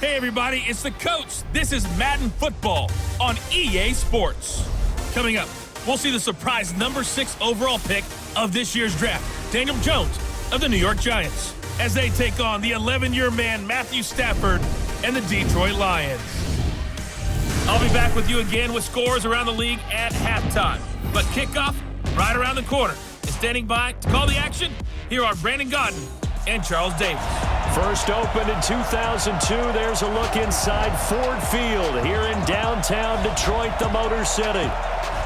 Hey everybody, it's the coach. This is Madden Football on EA Sports. Coming up, we'll see the surprise number 6 overall pick of this year's draft, Daniel Jones of the New York Giants, as they take on the 11-year man Matthew Stafford and the Detroit Lions. I'll be back with you again with scores around the league at halftime. But kickoff right around the corner. And standing by to call the action, here are Brandon Gaudin and Charles Davis. First opened in 2002, there's a look inside Ford Field here in downtown Detroit, the Motor City.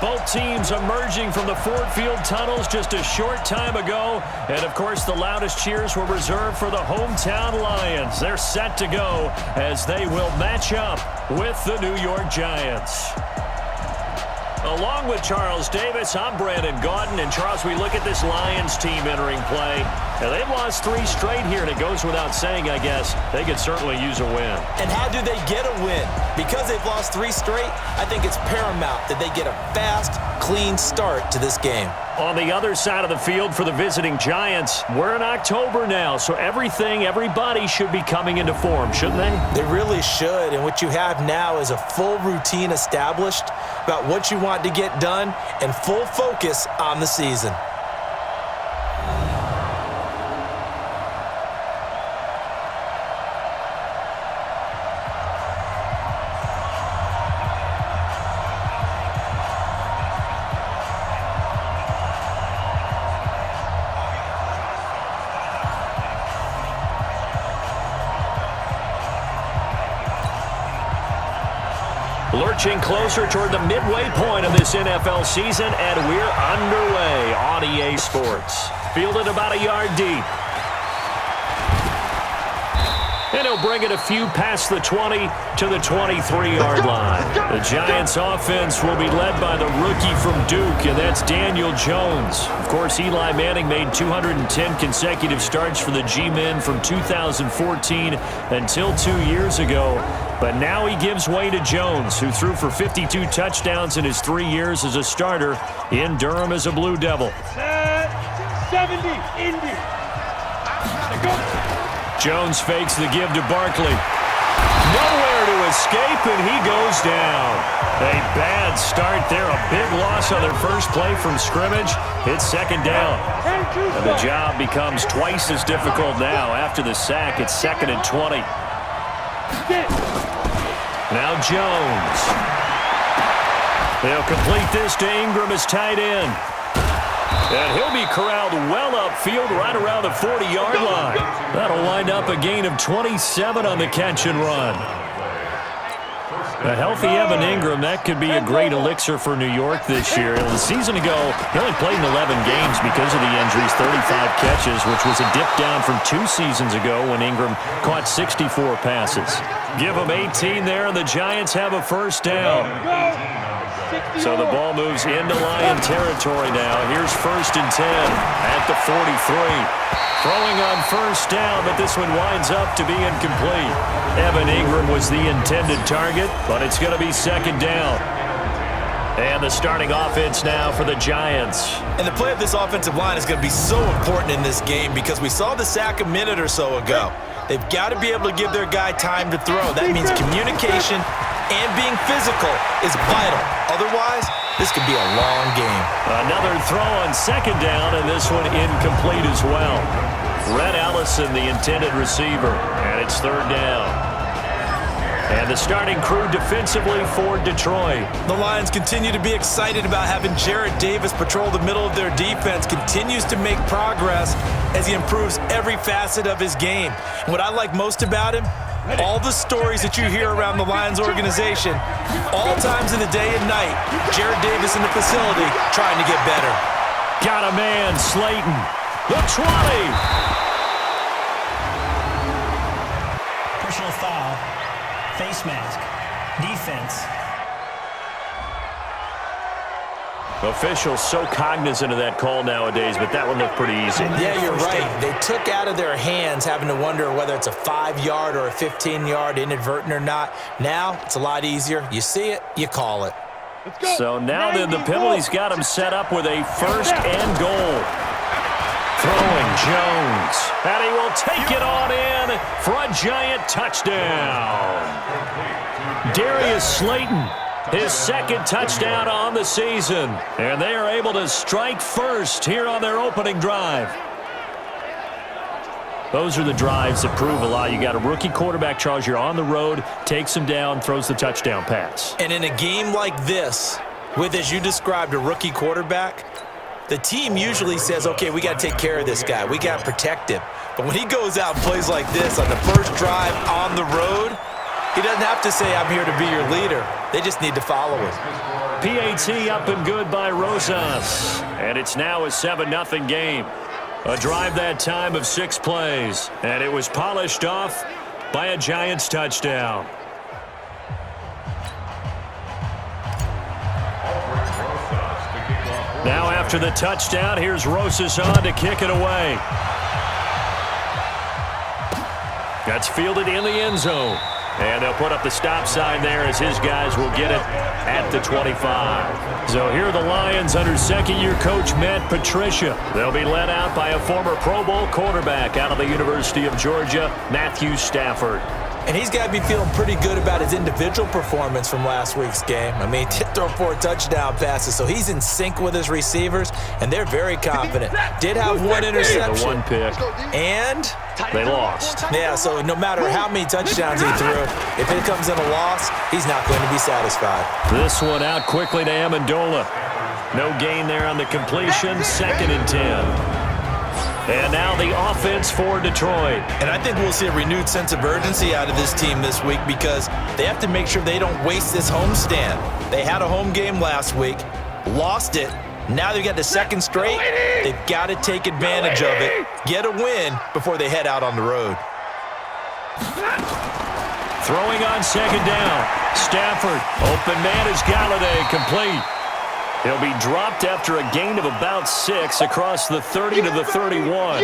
Both teams emerging from the Ford Field tunnels just a short time ago. And, of course, the loudest cheers were reserved for the hometown Lions. They're set to go as they will match up with the New York Giants. Along with Charles Davis, I'm Brandon Gaudin. And, Charles, we look at this Lions team entering play. Now, they've lost 3 straight here, and it goes without saying, I guess, they could certainly use a win. And how do they get a win? Because they've lost 3 straight, I think it's paramount that they get a fast, clean start to this game. On the other side of the field for the visiting Giants, we're in October now, so everybody should be coming into form, shouldn't they? They really should, and what you have now is a full routine established about what you want to get done and full focus on the season. Lurching closer toward the midway point of this NFL season, and we're underway on EA Sports. Fielded about a yard deep. And he'll bring it a few past the 20 to the 23-yard line. The Giants' offense will be led by the rookie from Duke, and that's Daniel Jones. Of course, Eli Manning made 210 consecutive starts for the G-Men from 2014 until 2 years ago. But now he gives way to Jones, who threw for 52 touchdowns in his 3 years as a starter in Durham as a Blue Devil. 70, Indy. Jones fakes the give to Barkley. Nowhere to escape, and he goes down. A bad start there. A big loss on their first play from scrimmage. It's second down. And the job becomes twice as difficult now. After the sack, it's 2nd and 20. Now Jones. They'll complete this to Ingram as tight end. And he'll be corralled well upfield right around the 40-yard line. That'll wind up a gain of 27 on the catch and run. A healthy Evan Ingram, that could be a great elixir for New York this year. A season ago, he only played in 11 games because of the injuries, 35 catches, which was a dip down from 2 seasons ago when Ingram caught 64 passes. Give him 18 there, and the Giants have a first down. So the ball moves into Lion territory now. Here's 1st and 10 at the 43. Throwing on first down, but this one winds up to be incomplete. Evan Ingram was the intended target, but it's going to be 2nd down. And the starting offense now for the Giants. And the play of this offensive line is going to be so important in this game because we saw the sack a minute or so ago. They've got to be able to give their guy time to throw. That means communication and being physical is vital. Otherwise, this could be a long game. Another throw on 2nd down, and this one incomplete as well. Red Allison, the intended receiver, and it's 3rd down. And the starting crew defensively for Detroit. The Lions continue to be excited about having Jarrett Davis patrol the middle of their defense. Continues to make progress as he improves every facet of his game. And what I like most about him, all the stories that you hear around the Lions organization, all times in the day and night, Jarrett Davis in the facility trying to get better. Got a man, Slayton. The 20. Personal foul, face mask, defense. Officials so cognizant of that call nowadays, but that one looked pretty easy. Yeah, you're right. They took out of their hands having to wonder whether it's a 5-yard or a 15-yard inadvertent or not. Now, it's a lot easier. You see it, you call it. So now then the penalty's got him set up with a 1st and goal. Throwing Jones. And he will take it on in for a giant touchdown. Darius Slayton, his second touchdown on the season. And they are able to strike first here on their opening drive. Those are the drives that prove a lot. You got a rookie quarterback, Charles. You're on the road, takes him down, throws the touchdown pass. And in a game like this, with, as you described, a rookie quarterback, the team usually says, okay, we got to take care of this guy. We got to protect him. But when he goes out and plays like this on the first drive on the road, he doesn't have to say, I'm here to be your leader. They just need to follow him. PAT up and good by Rosas. And it's now a 7-0 game. A drive that time of 6 plays. And it was polished off by a Giants touchdown. Now after the touchdown, here's Rosas on to kick it away. That's fielded in the end zone. And they'll put up the stop sign there as his guys will get it at the 25. So here are the Lions under second-year coach Matt Patricia. They'll be led out by a former Pro Bowl quarterback out of the University of Georgia, Matthew Stafford. And he's got to be feeling pretty good about his individual performance from last week's game. I mean, he did throw 4 touchdown passes, so he's in sync with his receivers, and they're very confident. Did have 1 interception. The 1 pick. And they lost. Yeah, so no matter how many touchdowns he threw, if it comes in a loss, he's not going to be satisfied. This one out quickly to Amendola. No gain there on the completion. 2nd and 10. And now the offense for Detroit. And I think we'll see a renewed sense of urgency out of this team this week because they have to make sure they don't waste this homestand. They had a home game last week, lost it. Now they've got the 2nd straight. They've got to take advantage of it, get a win before they head out on the road. Throwing on 2nd down. Stafford, open man is Galladay, complete. He'll be dropped after a gain of about 6 across the 30 to the 31.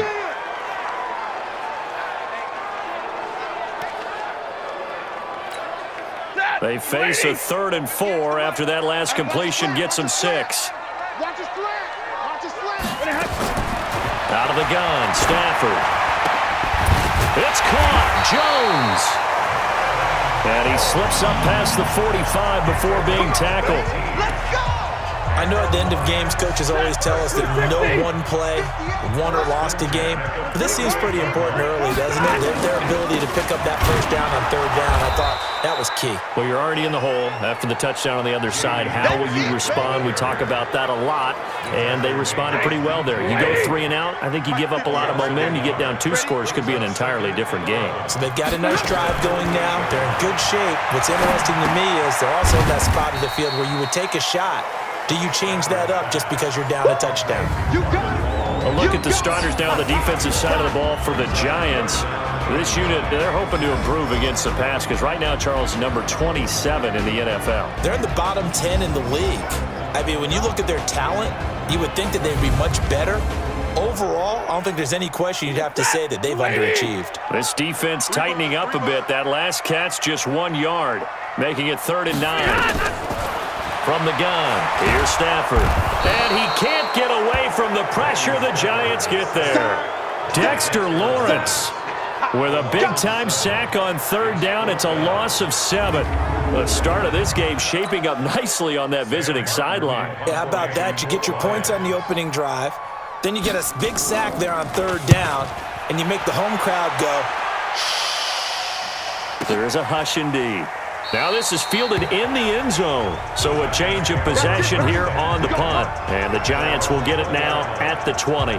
They face a 3rd and 4 after that last completion gets them 6. Out of the gun, Stafford. It's caught, Jones. And he slips up past the 45 before being tackled. I know at the end of games, coaches always tell us that no one play won or lost a game. But this seems pretty important early, doesn't it? Their ability to pick up that 1st down on 3rd down, I thought that was key. Well, you're already in the hole after the touchdown on the other side. How will you respond? We talk about that a lot, and they responded pretty well there. You go 3 and out, I think you give up a lot of momentum. You get down 2 scores, could be an entirely different game. So they've got a nice drive going now. They're in good shape. What's interesting to me is they're also in that spot of the field where you would take a shot. Do you change that up just because you're down a touchdown? A look at the starters now on the defensive side of the ball for the Giants. This unit, they're hoping to improve against the pass because right now, Charles, number 27 in the NFL. They're in the bottom 10 in the league. I mean, when you look at their talent, you would think that they'd be much better. Overall, I don't think there's any question you'd have to say that they've underachieved. This defense tightening up a bit. That last catch just 1 yard, making it 3rd and 9. From the gun, here's Stafford. And he can't get away from the pressure. The Giants get there. Dexter Lawrence with a big-time sack on 3rd down. It's a loss of 7. The start of this game shaping up nicely on that visiting sideline. Yeah, how about that? You get your points on the opening drive. Then you get a big sack there on 3rd down, and you make the home crowd go, shh. There is a hush indeed. Now this is fielded in the end zone. So a change of possession here on the punt. And the Giants will get it now at the 20.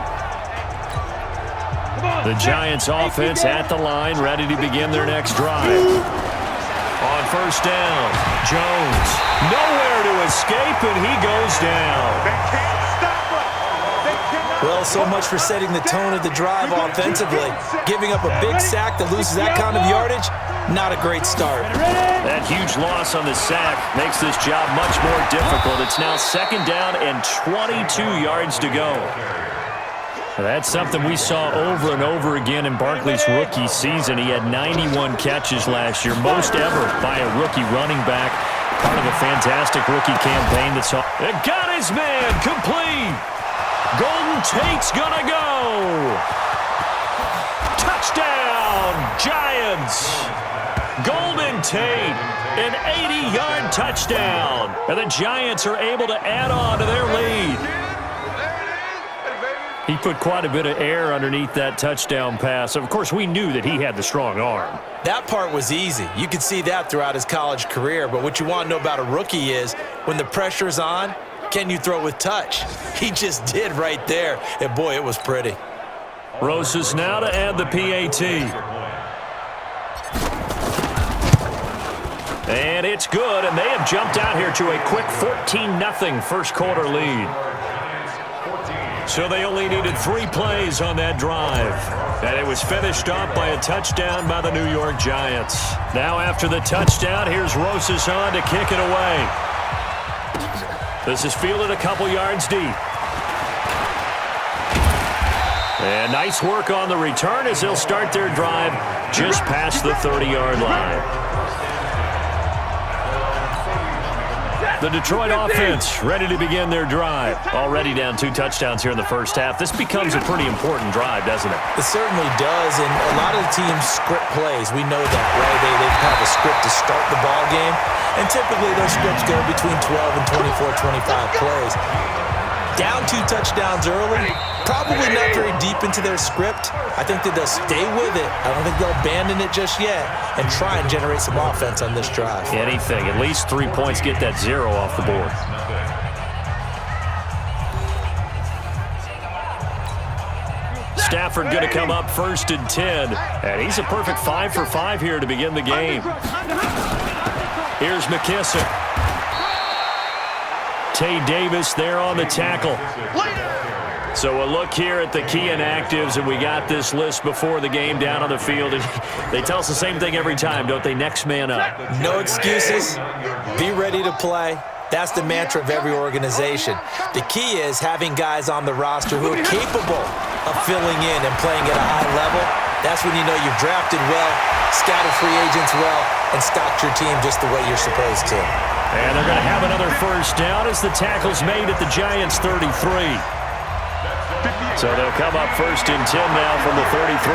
The Giants offense at the line, ready to begin their next drive. On 1st down, Jones. Nowhere to escape, and he goes down. Well, so much for setting the tone of the drive offensively. Giving up a big sack that loses that kind of yardage, not a great start. That huge loss on the sack makes this job much more difficult. It's now 2nd down and 22 yards to go. That's something we saw over and over again in Barkley's rookie season. He had 91 catches last year, most ever by a rookie running back. Part of a fantastic rookie campaign that saw... It got his man complete! Golden Tate's gonna go. Touchdown, Giants. Golden Tate, an 80-yard touchdown. And the Giants are able to add on to their lead. He put quite a bit of air underneath that touchdown pass. Of course, we knew that he had the strong arm. That part was easy. You could see that throughout his college career. But what you want to know about a rookie is when the pressure's on, can you throw with touch? He just did right there. And, boy, it was pretty. Rosas now to add the PAT. And it's good, and they have jumped out here to a quick 14-0 first quarter lead. So they only needed 3 plays on that drive. And it was finished off by a touchdown by the New York Giants. Now after the touchdown, here's Rosas on to kick it away. This is fielded a couple yards deep. And nice work on the return as they'll start their drive just past the 30-yard line. The Detroit offense ready to begin their drive. Already down 2 touchdowns here in the first half. This becomes a pretty important drive, doesn't it? It certainly does, and a lot of the teams script plays. We know that, right? They have a script to start the ball game, and typically those scripts go between 12 and 24, 25 plays. Down 2 touchdowns early, probably not very deep into their script. I think that they'll stay with it. I don't think they'll abandon it just yet and try and generate some offense on this drive. Anything. At least 3 points, get that 0 off the board. Stafford going to come up 1st and 10. And he's a perfect 5 for 5 here to begin the game. Here's McKissick. Tay Davis there on the tackle. So a look here at the key inactives, and we got this list before the game down on the field. And they tell us the same thing every time, don't they? Next man up. No excuses. Be ready to play. That's the mantra of every organization. The key is having guys on the roster who are capable of filling in and playing at a high level. That's when you know you've drafted well, scouted free agents well, and stocked your team just the way you're supposed to. And they're going to have another first down as the tackle's made at the Giants' 33. So they'll come up 1st and 10 now from the 33.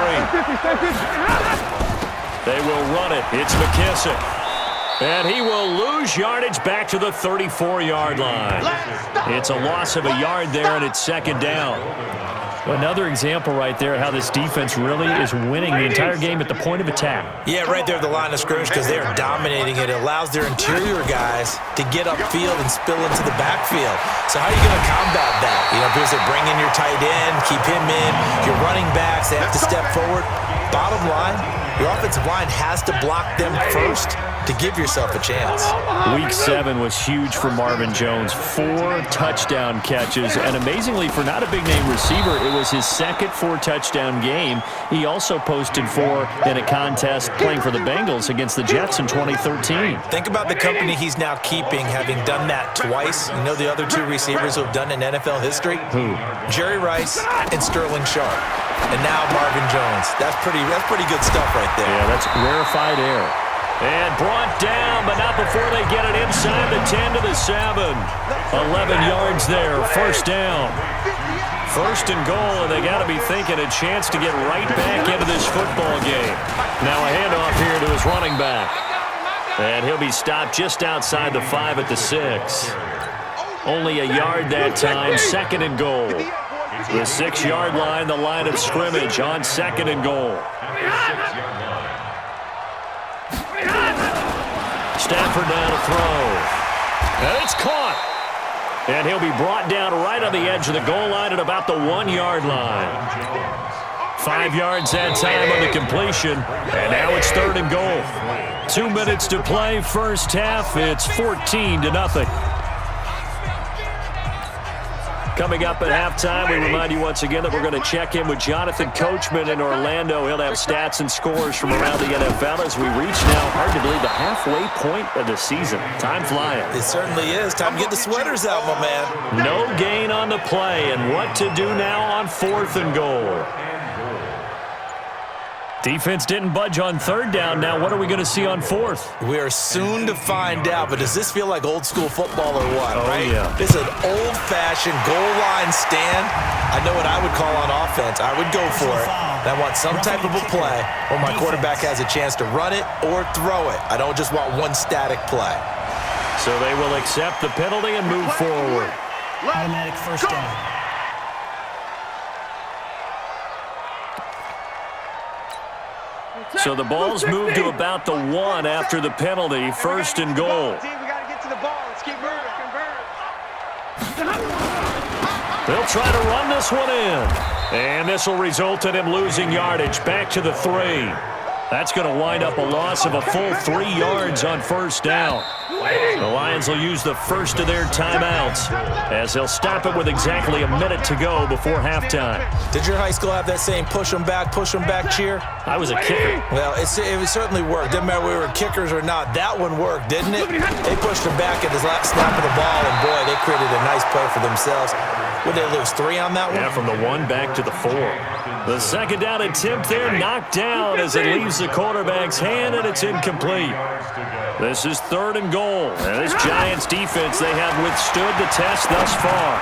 They will run it. It's McKissick. And he will lose yardage back to the 34-yard line. It's a loss of a yard there, and it's 2nd down. Another example right there how this defense really is winning the entire game at the point of attack. Yeah, right there at the line of scrimmage because they are dominating it. It allows their interior guys to get upfield and spill into the backfield. So how are you going to combat that? You know, because they bring in your tight end, keep him in, your running backs, they have to step forward. Bottom line, your offensive line has to block them first to give yourself a chance. Week 7 was huge for Marvin Jones. 4 touchdown catches, and amazingly for not a big-name receiver, it was his 2nd 4-touchdown game. He also posted 4 in a contest playing for the Bengals against the Jets in 2013. Think about the company he's now keeping, having done that twice. You know the other 2 receivers who have done it in NFL history? Who? Jerry Rice and Sterling Sharp. And now Marvin Jones. That's pretty good stuff right there. Yeah, that's rarefied air. And brought down, but not before they get it inside the 10 to the 7. 11 yards there, first down. 1st and goal, and they got to be thinking a chance to get right back into this football game. Now a handoff here to his running back. And he'll be stopped just outside the 5 at the 6. Only a yard that time, 2nd and goal. The 6-yard line, the line of scrimmage on 2nd and goal. Stafford down to throw. And it's caught. And he'll be brought down right on the edge of the goal line at about the 1-yard line. 5 yards that time on the completion. And now it's 3rd and goal. 2 minutes to play, first half. It's 14-0. Coming up at halftime, we remind you once again that we're going to check in with Jonathan Coachman in Orlando. He'll have stats and scores from around the NFL as we reach now, hard to believe, the halfway point of the season. Time flying. It certainly is. Time to get the sweaters out, my man. No gain on the play, and what to do now on 4th and goal. Defense didn't budge on third down. Now what are we going to see on fourth? We are soon to find out, but does this feel like old school football or what, right? Yeah. This is an old-fashioned goal line stand. I know what I would call on offense. I would go for it. I want some type of a play where my quarterback has a chance to run it or throw it. I don't just want one static play. So they will accept the penalty and move forward. Automatic first down. So the ball's moved to about the 1 after the penalty, first and goal. They'll try to run this one in. And this will result in him losing yardage back to the 3. That's going to wind up a loss of a full 3 yards on first down. The Lions will use the first of their timeouts as they'll stop it with exactly a minute to go before halftime. Did your high school have that same push them back cheer? I was a kicker. Well, it certainly worked. Didn't matter if we were kickers or not. That one worked, didn't it? They pushed him back at the last snap of the ball, and boy, they created a nice play for themselves. Would they lose 3 on that one? Yeah, from the 1 back to the 4. The second down attempt there knocked down as it leaves the quarterback's hand, and it's incomplete. This is third and goal. And this Giants defense, they have withstood the test thus far.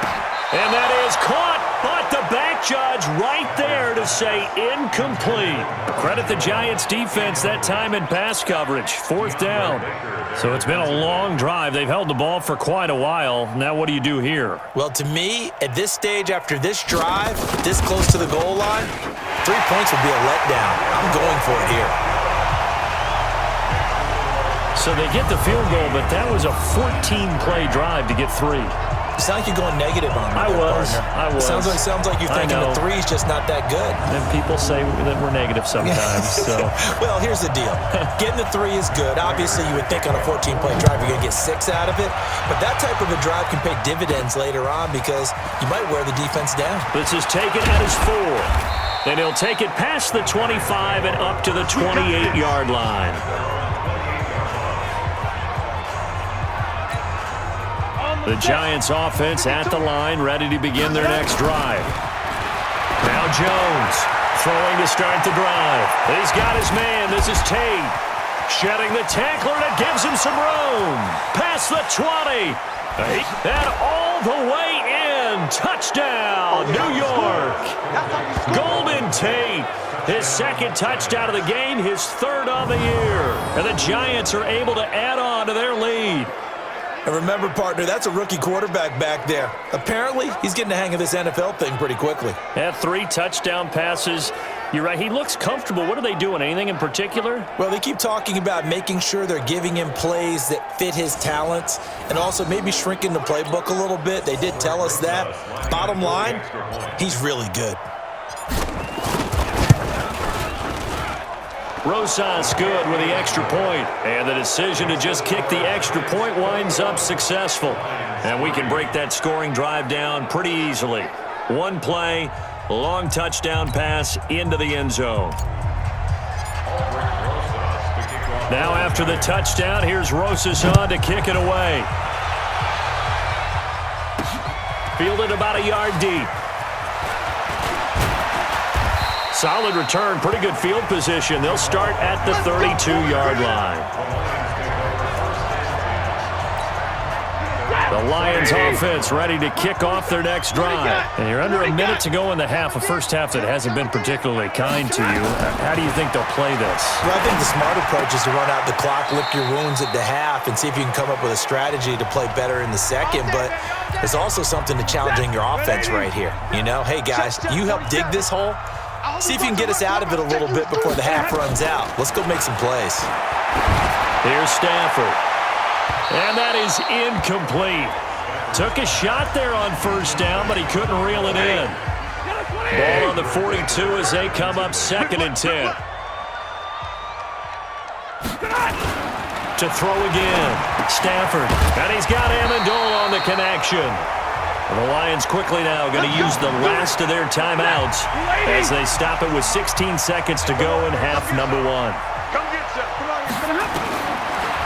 And that is caught, but the back judge right there to say incomplete. Credit the Giants defense that time in pass coverage. Fourth down. So it's been a long drive. They've held the ball for quite a while. Now what do you do here? Well, to me, at this stage, after this drive, this close to the goal line, 3 points would be a letdown. I'm going for it here. So they get the field goal, but that was a 14-play drive to get 3. You sound like you're going negative on me, I was. Sounds like you're thinking the 3's just not that good. And people say that we're negative sometimes. So. Well, here's the deal. Getting the 3 is good. Obviously, you would think on a 14-play drive you're going to get 6 out of it. But that type of a drive can pay dividends later on because you might wear the defense down. This is taken at his 4. And he'll take it past the 25 and up to the 28-yard line. The Giants offense at the line, ready to begin their next drive. Now Jones throwing to start the drive. He's got his man. This is Tate. Shedding the tackler that gives him some room. Past the 20. And all the way in. Touchdown, New York. Golden Tate. His second touchdown of the game, his third of the year. And the Giants are able to add on to their lead. And remember, partner, that's a rookie quarterback back there. Apparently, he's getting the hang of this NFL thing pretty quickly. Had 3 touchdown passes. You're right. He looks comfortable. What are they doing? Anything in particular? Well, they keep talking about making sure they're giving him plays that fit his talents and also maybe shrinking the playbook a little bit. They did tell us that. Bottom line, he's really good. Rosas good with the extra point. And the decision to just kick the extra point winds up successful. And we can break that scoring drive down pretty easily. 1 play, long touchdown pass into the end zone. Now after the touchdown, here's Rosas on to kick it away. Fielded about a yard deep. Solid return, pretty good field position. They'll start at the 32-yard line. The Lions offense ready to kick off their next drive. And you're under a minute to go in the half, a first half that hasn't been particularly kind to you. How do you think they'll play this? Well, I think the smart approach is to run out the clock, lick your wounds at the half, and see if you can come up with a strategy to play better in the second. But there's also something to challenging your offense right here. You know, hey, guys, you help dig this hole. See if you can get us out of it a little bit before the half runs out. Let's go make some plays. Here's Stafford. And that is incomplete. Took a shot there on first down, but he couldn't reel it in. Ball on the 42 as they come up 2nd and 10. To throw again. Stafford. And he's got Amendola on the connection. The Lions quickly now going to use the last of their timeouts as they stop it with 16 seconds to go in half number 1.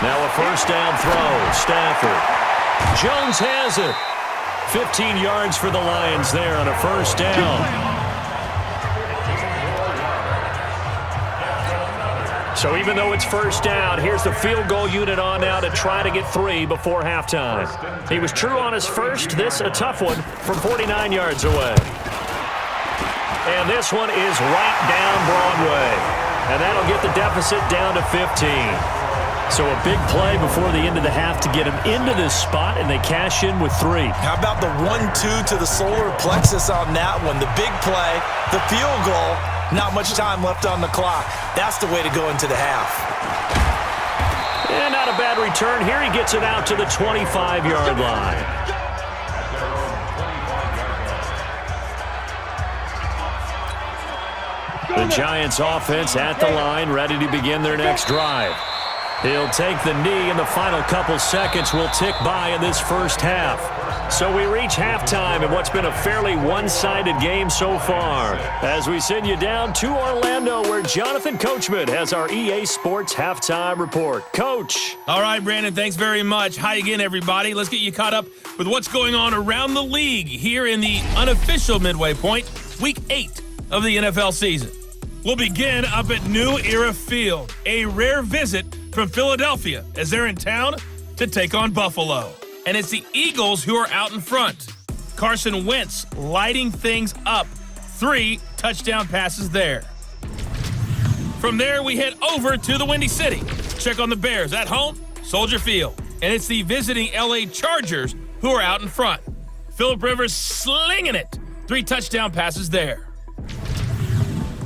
Now a first down throw. Stafford. Jones has it. 15 yards for the Lions there on a first down. So even though it's first down, here's the field goal unit on now to try to get 3 before halftime. He was true on his first. This a tough one from 49 yards away. And this one is right down Broadway. And that'll get the deficit down to 15. So a big play before the end of the half to get him into this spot, and they cash in with 3. How about the 1-2 to the solar plexus on that one? The big play, the field goal, not much time left on the clock. That's the way to go into the half. And not a bad return here. He gets it out to the 25-yard line. The Giants offense at the line, ready to begin their next drive. He'll take the knee, and the final couple seconds will tick by in this first half. So we reach halftime in what's been a fairly one-sided game so far, as we send you down to Orlando, where Jonathan Coachman has our EA Sports Halftime Report. Coach. All right, Brandon, thanks very much. Hi again, everybody. Let's get you caught up with what's going on around the league here in the unofficial midway point, Week 8 of the NFL season. We'll begin up at New Era Field, a rare visit from Philadelphia as they're in town to take on Buffalo. And it's the Eagles who are out in front. Carson Wentz lighting things up. 3 touchdown passes there. From there, we head over to the Windy City. Check on the Bears at home, Soldier Field. And it's the visiting LA Chargers who are out in front. Phillip Rivers slinging it. 3 touchdown passes there.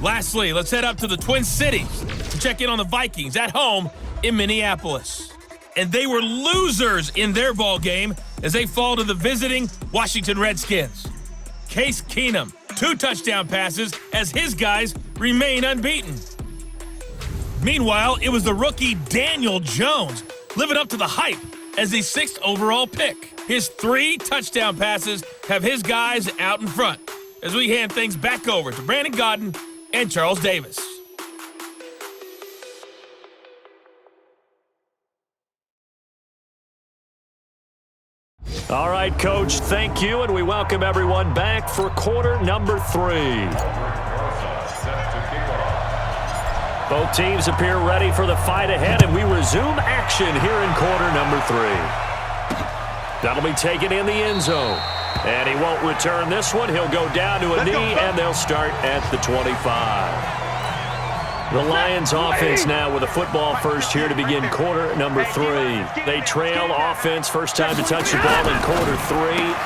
Lastly, let's head up to the Twin Cities to check in on the Vikings at home in Minneapolis. And they were losers in their ball game as they fall to the visiting Washington Redskins. Case Keenum, 2 touchdown passes as his guys remain unbeaten. Meanwhile, it was the rookie Daniel Jones living up to the hype as the 6th overall pick. His 3 touchdown passes have his guys out in front as we hand things back over to Brandon Godden and Charles Davis. All right, Coach, thank you, and we welcome everyone back for quarter number 3. Both teams appear ready for the fight ahead, and we resume action here in quarter number 3. That'll be taken in the end zone. And he won't return this one. He'll go down to a knee, and they'll start at the 25. The Lions offense now with a football first here to begin quarter number 3. They trail offense, first time to touch the ball in quarter 3,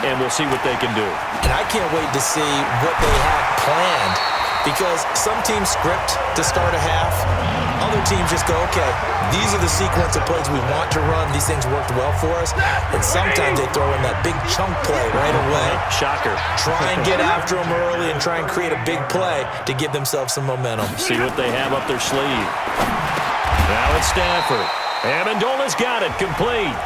and we'll see what they can do. And I can't wait to see what they have planned, because some teams script to start a half. Other teams just go, okay, these are the sequence of plays we want to run. These things worked well for us. And sometimes they throw in that big chunk play right away. Shocker. Try and get after them early and try and create a big play to give themselves some momentum. See what they have up their sleeve. Now it's Stafford. Amendola's got it, complete.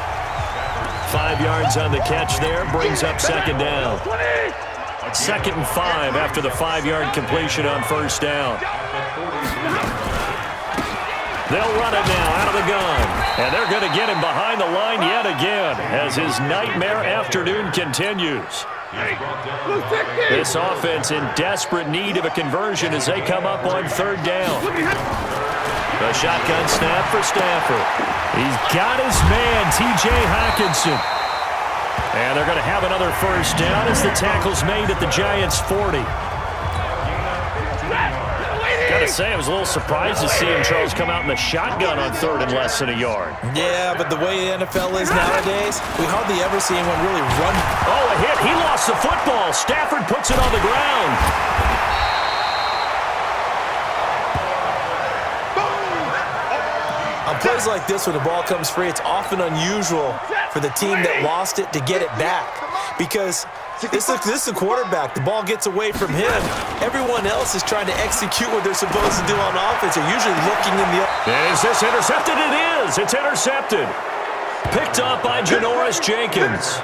5 yards on the catch there, brings up second down. 2nd and 5 after the 5-yard completion on first down. They'll run it now out of the gun. And they're going to get him behind the line yet again as his nightmare afternoon continues. This offense in desperate need of a conversion as they come up on 3rd down. The shotgun snap for Stafford. He's got his man, T.J. Hockenson. And they're going to have another first down as the tackle's made at the Giants' 40. Gotta say, I was a little surprised to see him, Charles, come out in the shotgun on 3rd and less than a yard. Yeah, but the way the NFL is nowadays, we hardly ever see anyone really run. Oh, a hit. He lost the football. Stafford puts it on the ground. On plays like this, when the ball comes free, it's often unusual for the team that lost it to get it back, because this is the quarterback. The ball gets away from him. Everyone else is trying to execute what they're supposed to do on offense. They're usually looking in the... Is this intercepted? It is. It's intercepted. Picked up by Janoris Jenkins.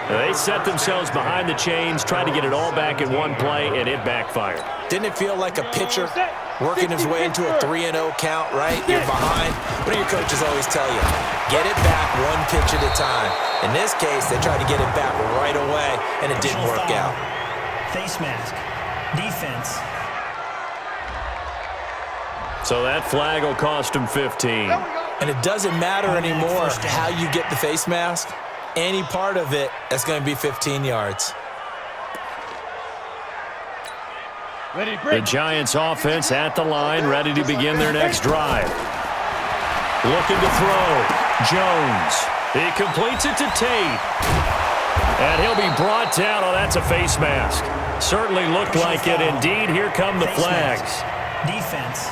They set themselves behind the chains, tried to get it all back in one play, and it backfired. Didn't it feel like a pitcher working his way into a 3-0 count, right? You're behind. What do your coaches always tell you? Get it back one pitch at a time. In this case, they tried to get it back right away, and it didn't work out. Face mask. Defense. So that flag will cost him 15. And it doesn't matter anymore how you get the face mask. Any part of it, that's going to be 15 yards. The Giants offense at the line, ready to begin their next drive. Looking to throw. Jones. He completes it to Tate. And he'll be brought down. Oh, that's a face mask. Certainly looked like it. Indeed, here come the flags. Defense.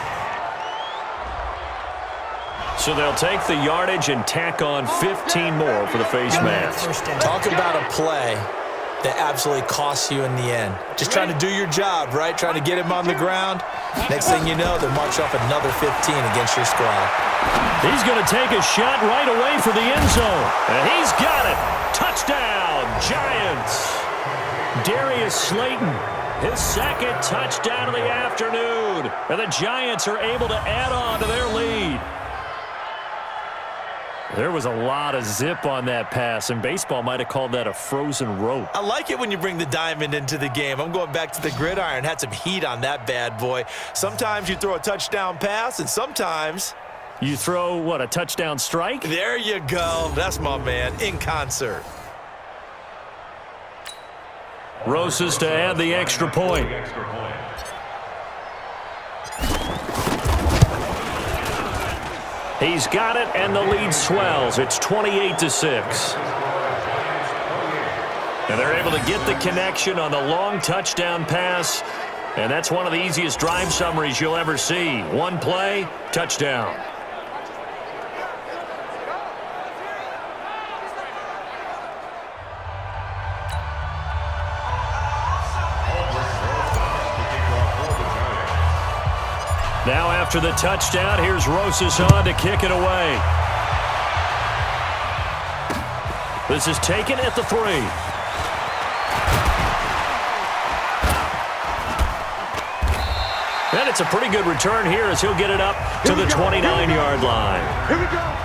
So they'll take the yardage and tack on 15 more for the face mask. Talk about a play that absolutely costs you in the end. Just trying to do your job, right? Trying to get him on the ground. Next thing you know, they'll march off another 15 against your squad. He's going to take a shot right away for the end zone. And he's got it. Touchdown, Giants. Darius Slayton, his second touchdown of the afternoon. And the Giants are able to add on to their lead. There was a lot of zip on that pass, and baseball might have called that a frozen rope. I like it when you bring the diamond into the game. I'm going back to the gridiron. Had some heat on that bad boy. Sometimes you throw a touchdown pass, and sometimes you throw, what, a touchdown strike? There you go. That's my man, in concert. Rosas to add the extra point. He's got it, and the lead swells. It's 28-6. And they're able to get the connection on the long touchdown pass. And that's one of the easiest drive summaries you'll ever see. One play, touchdown. Now after the touchdown, here's Rosas on to kick it away. This is taken at the 3. And it's a pretty good return here as he'll get it up to the 29-yard line. Here we go.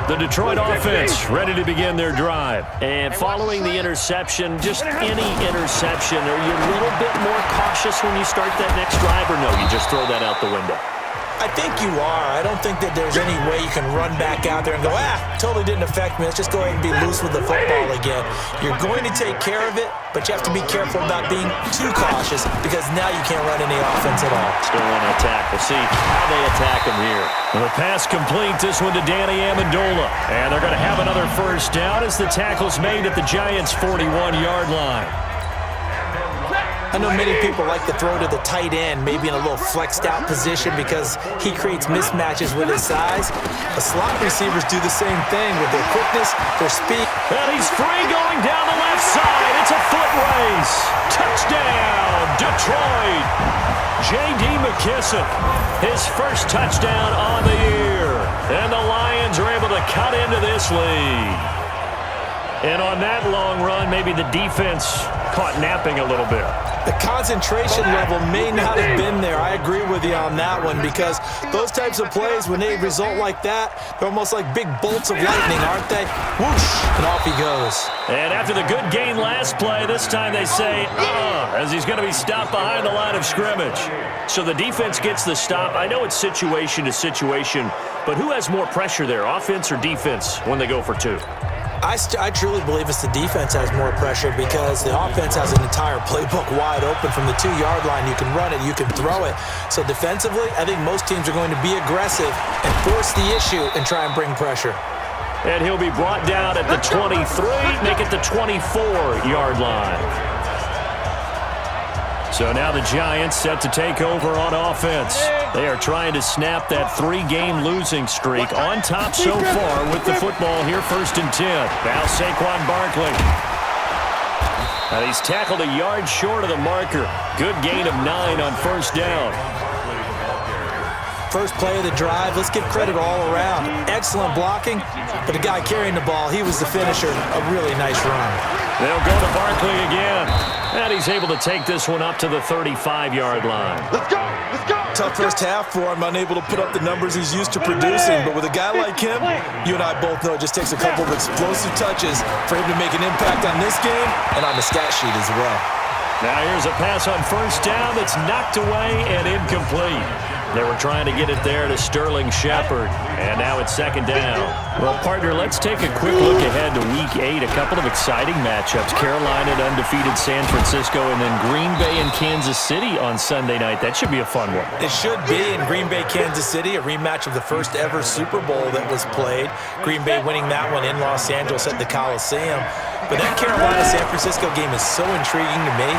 The Detroit offense ready to begin their drive. And following the interception, just any interception, are you a little bit more cautious when you start that next drive, or no, you just throw that out the window? I think you are. I don't think that there's any way you can run back out there and go, totally didn't affect me. Let's just go ahead and be loose with the football again. You're going to take care of it, but you have to be careful about being too cautious because now you can't run any offense at all. Still want to attack. We'll see how they attack him here. The pass complete, this one to Danny Amendola. And they're going to have another first down as the tackle's made at the Giants' 41-yard line. I know many people like to throw to the tight end, maybe in a little flexed out position because he creates mismatches with his size. But slot receivers do the same thing with their quickness, their speed. And he's free going down the left side. It's a foot race. Touchdown, Detroit. J.D. McKissick, his first touchdown on the year. And the Lions are able to cut into this lead. And on that long run, maybe the defense caught napping a little bit. The concentration level may not have been there. I agree with you on that one because those types of plays, when they result like that, they're almost like big bolts of lightning, aren't they? Whoosh, and off he goes. And after the good gain last play, this time they say, as he's going to be stopped behind the line of scrimmage. So the defense gets the stop. I know it's situation to situation, but who has more pressure there, offense or defense, when they go for 2? I truly believe it's the defense has more pressure because the offense has an entire playbook wide open from the 2-yard line. You can run it, you can throw it. So defensively, I think most teams are going to be aggressive and force the issue and try and bring pressure. And he'll be brought down at the 23, make it the 24-yard line. So now the Giants set to take over on offense. They are trying to snap that 3-game losing streak on top so far with the football here, 1st and 10. Now Saquon Barkley. And he's tackled a yard short of the marker. Good gain of 9 on 1st down. First play of the drive, let's give credit all around. Excellent blocking, but the guy carrying the ball, he was the finisher. A really nice run. They'll go to Barkley again. And he's able to take this one up to the 35-yard line. Let's go! Let's go! Tough first half for him, unable to put up the numbers he's used to producing. But with a guy like him, you and I both know it just takes a couple of explosive touches for him to make an impact on this game and on the stat sheet as well. Now here's a pass on first down that's knocked away and incomplete. They were trying to get it there to Sterling Shepard, and now it's second down. Well, partner, let's take a quick look ahead to Week 8. A couple of exciting matchups. Carolina and undefeated San Francisco, and then Green Bay and Kansas City on Sunday night. That should be a fun one. It should be. In Green Bay, Kansas City, a rematch of the first ever Super Bowl that was played. Green Bay winning that one in Los Angeles at the Coliseum. But that Carolina-San Francisco game is so intriguing to me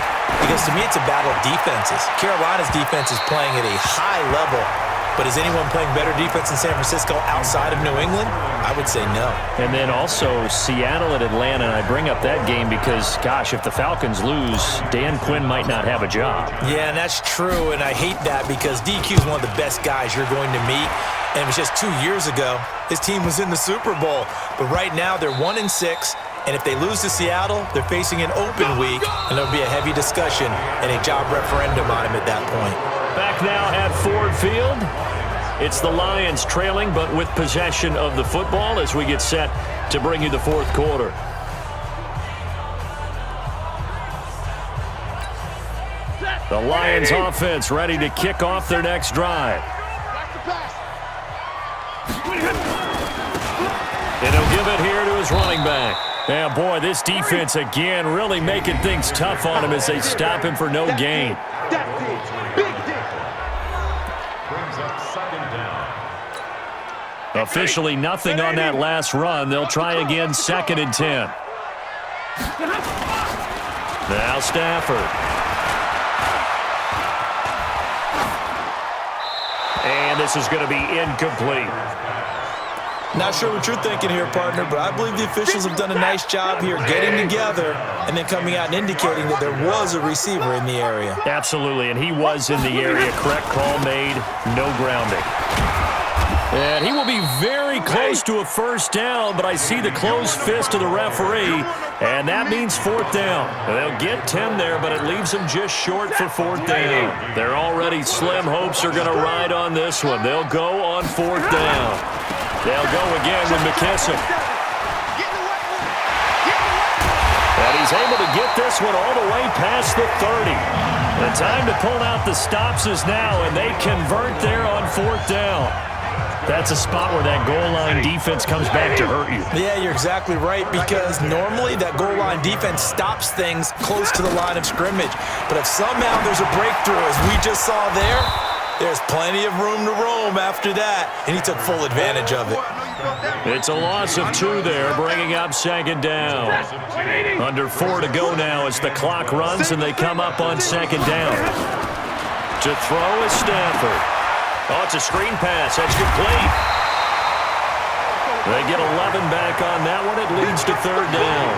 because, to me, it's a battle of defenses. Carolina's defense is playing at a high level, but is anyone playing better defense in San Francisco outside of New England? I would say no. And then also Seattle and Atlanta, and I bring up that game because, gosh, if the Falcons lose, Dan Quinn might not have a job. Yeah, and that's true, and I hate that because DQ is one of the best guys you're going to meet. And it was just 2 years ago, his team was in the Super Bowl. But right now, they're 1-6. And if they lose to Seattle, they're facing an open week, and there'll be a heavy discussion and a job referendum on him at that point. Back now at Ford Field. It's the Lions trailing, but with possession of the football as we get set to bring you the fourth quarter. The Lions offense ready to kick off their next drive. And he'll give it here to his running back. Yeah, boy, this defense again really making things tough on him as they stop him for no gain. Officially nothing on that last run. They'll try again, 2nd and 10. Now Stafford. And this is going to be incomplete. Not sure what you're thinking here, partner, but I believe the officials have done a nice job here getting together and then coming out and indicating that there was a receiver in the area. Absolutely, and he was in the area. Correct call made, no grounding. And he will be very close to a first down, but I see the closed fist of the referee, and that means 4th down. They'll get 10 there, but it leaves them just short for 4th down. Their already slim hopes are going to ride on this one. They'll go on 4th down. They'll go again with McKissick. And he's able to get this one all the way past the 30. The time to pull out the stops is now, and they convert there on 4th down. That's a spot where that goal line defense comes back to hurt you. Yeah, you're exactly right, because normally that goal line defense stops things close to the line of scrimmage. But if somehow there's a breakthrough, as we just saw there, there's plenty of room to roam after that, and he took full advantage of it. It's a loss of 2 there, bringing up 2nd down. Under 4 to go now as the clock runs, and they come up on 2nd down. To throw is Stafford. Oh, it's a screen pass. That's complete. They get 11 back on that one. It leads to 3rd down.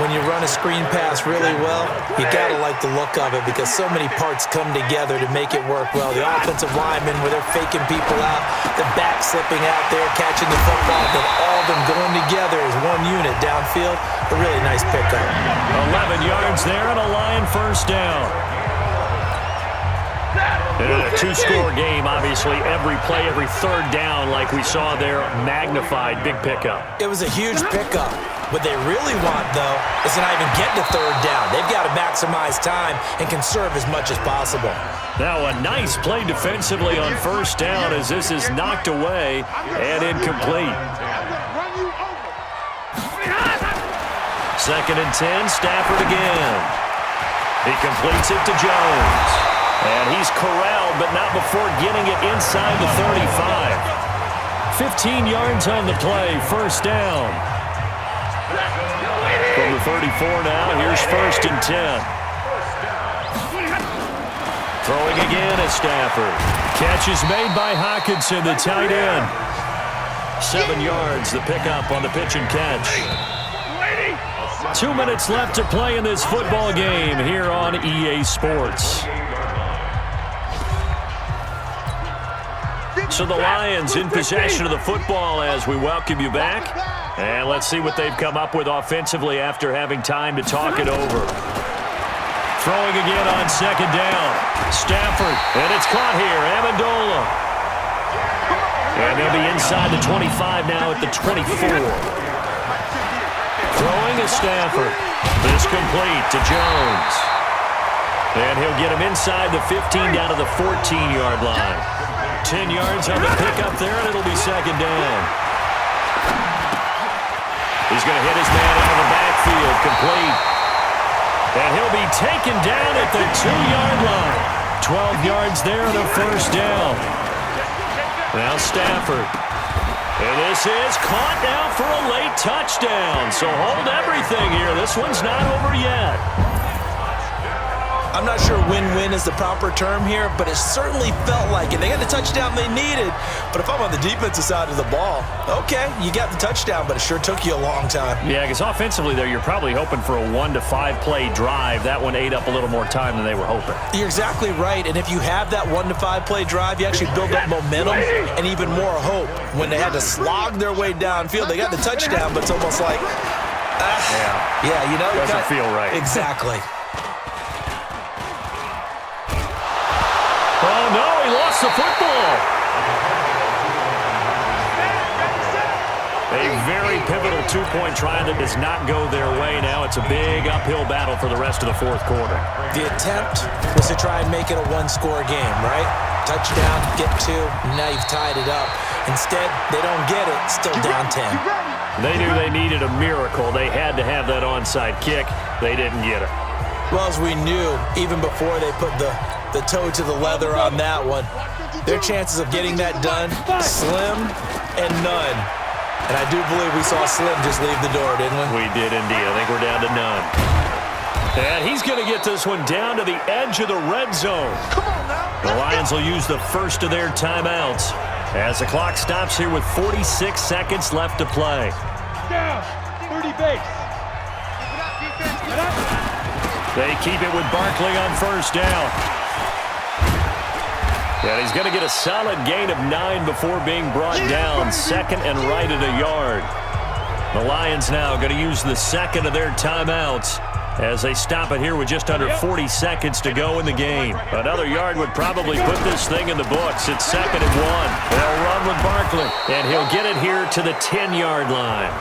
When you run a screen pass really well, you got to like the look of it because so many parts come together to make it work well. The offensive linemen, where they're faking people out, the back slipping out there, catching the football, then all of them going together as one unit downfield. A really nice pickup. 11 yards there and a Lion first down. In a 2-score game, obviously, every play, every 3rd down, like we saw there, magnified, big pickup. It was a huge pickup. What they really want, though, is to not even get to 3rd down. They've got to maximize time and conserve as much as possible. Now a nice play defensively on 1st down as this is knocked away and incomplete. 2nd and 10, Stafford again. He completes it to Jones. And he's corralled, but not before getting it inside the 35. 15 yards on the play, 1st down. From the 34 now, here's 1st and 10. Throwing again at Stafford. Catch is made by Hockenson, the tight end. 7 yards, the pickup on the pitch and catch. 2 minutes left to play in this football game here on EA Sports. So the Lions in possession of the football as we welcome you back. And let's see what they've come up with offensively after having time to talk it over. Throwing again on 2nd down. Stafford, and it's caught here. Amendola. And they'll be inside the 25 now at the 24. Throwing is Stafford. This complete to Jones. And he'll get him inside the 15 down to the 14-yard line. 10 yards on the pickup there, and it'll be second down. He's going to hit his man out of the backfield, complete. And he'll be taken down at the 2-yard line. 12 yards there and a first down. Now Stafford. And this is caught now for a late touchdown. So hold everything here. This one's not over yet. I'm not sure win-win is the proper term here, but it certainly felt like it. They got the touchdown they needed, but if I'm on the defensive side of the ball, okay, you got the touchdown, but it sure took you a long time. Yeah, because offensively there, you're probably hoping for a 1 to 5 play drive. That one ate up a little more time than they were hoping. You're exactly right, and if you have that 1 to 5 play drive, you actually build up momentum and even more hope. When they had to slog their way downfield, they got the touchdown, but it's almost like, yeah, you know, doesn't feel right. Exactly. Oh, no, he lost the football. A very pivotal two-point try that does not go their way now. It's a big uphill battle for the rest of the fourth quarter. The attempt was to try and make it a one-score game, right? Touchdown, get 2, now you've tied it up. Instead, they don't get it, still down 10. They knew they needed a miracle. They had to have that onside kick. They didn't get it. Well, as we knew, even before they put the toe to the leather on that one, their chances of getting that done, slim and none. And I do believe we saw Slim just leave the door, didn't we? We did indeed. I think we're down to none. And he's going to get this one down to the edge of the red zone. The Lions will use the first of their timeouts as the clock stops here with 46 seconds left to play. Down, 30 base. They keep it with Barkley on first down. And he's going to get a solid gain of 9 before being brought down. Second and right at a yard. The Lions now going to use the second of their timeouts as they stop it here with just under 40 seconds to go in the game. Another yard would probably put this thing in the books. It's second and 1. They'll run with Barkley, and he'll get it here to the 10-yard line.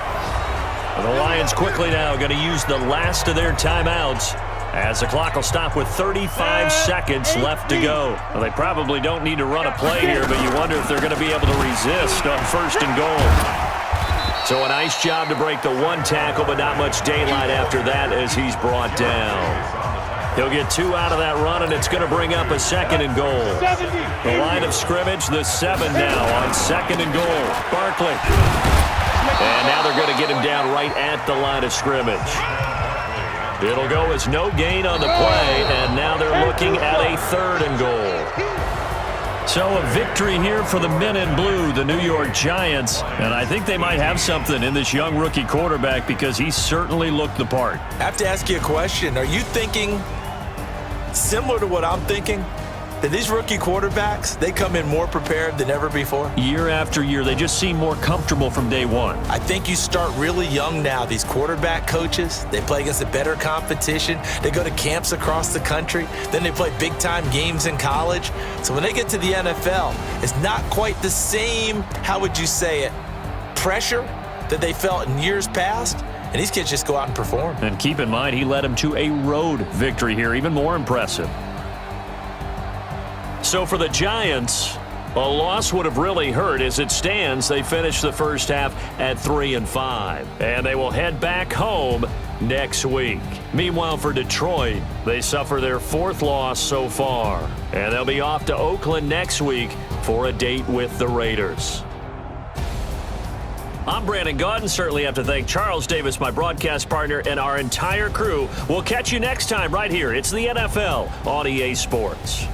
The Lions quickly now going to use the last of their timeouts as the clock will stop with 35 seconds left to go. Well, they probably don't need to run a play here, but you wonder if they're going to be able to resist on first and goal. So a nice job to break the one tackle, but not much daylight after that as he's brought down. He'll get 2 out of that run, and it's going to bring up a second and goal. The line of scrimmage, the 7 now on second and goal. Barkley. And now they're going to get him down right at the line of scrimmage. It'll go as no gain on the play, and now they're looking at a third and goal. So a victory here for the men in blue, the New York Giants, and I think they might have something in this young rookie quarterback because he certainly looked the part. I have to ask you a question. Are you thinking similar to what I'm thinking? That these rookie quarterbacks, they come in more prepared than ever before? Year after year, they just seem more comfortable from day one. I think you start really young now. These quarterback coaches, they play against a better competition. They go to camps across the country. Then they play big-time games in college. So when they get to the NFL, it's not quite the same, how would you say it, pressure that they felt in years past. And these kids just go out and perform. And keep in mind, he led them to a road victory here, even more impressive. So for the Giants, a loss would have really hurt. As it stands, they finish the first half at 3-5, and they will head back home next week. Meanwhile, for Detroit, they suffer their 4th loss so far, and they'll be off to Oakland next week for a date with the Raiders. I'm Brandon Gaudin. Certainly have to thank Charles Davis, my broadcast partner, and our entire crew. We'll catch you next time right here. It's the NFL on EA Sports.